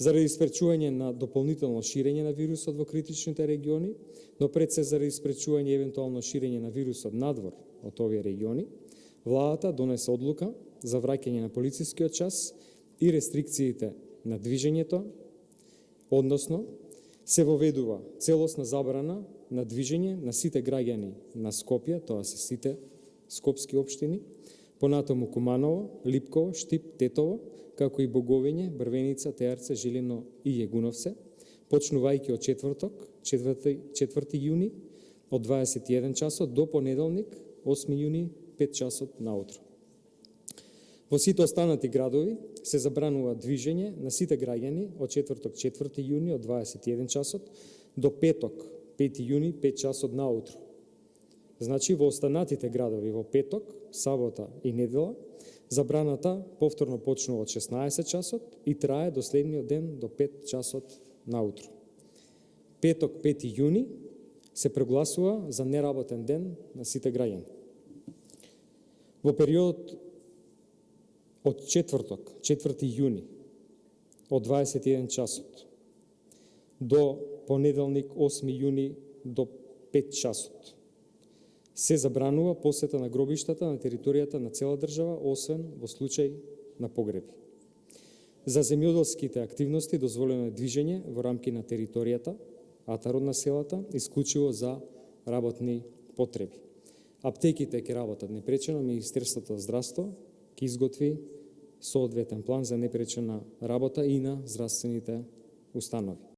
заради спречување на дополнително ширење на вирусот во критичните региони, но пред се заради спречување евентуално ширење на вирусот надвор од овие региони, владата донесе одлука за враќање на полицискиот час и рестрикциите на движењето, односно се воведува целосна забрана на движење на сите граѓани на Скопје, тоа се сите скопски општини, понатаму Куманово, Липково, Штип, Тетово, како и Боговиње, Брвеница, Теарце, Жилино и Јегуновце, почнувајќи од четврток, 4 јуни, од 21 часот до понеделник, 8 јуни, 5 часот наутро. Во сите останати градови се забранува движење на сите граѓани од четврток 4 јуни од 21 часот до петок 5 јуни 5 часот наутро. Значи во останатите градови во петок, сабота и недела забраната повторно почнува од 16 часот и трае до следниот ден до 5 часот наутро. Петок 5 јуни се прогласува за неработен ден на сите граѓани. Во периодот од четврток, 4 јуни, од 21 часот, до понеделник, 8 јуни, до 5 часот, се забранува посета на гробиштата на територијата на цела држава, освен во случај на погреби. За земјоделските активности дозволено е движење во рамки на територијата, атарот на селата, исклучиво за работни потреби. Аптеките ќе работат непречено, Министерството за здравство ќе изготви соодветен план за непречена работа и на здравствените установи.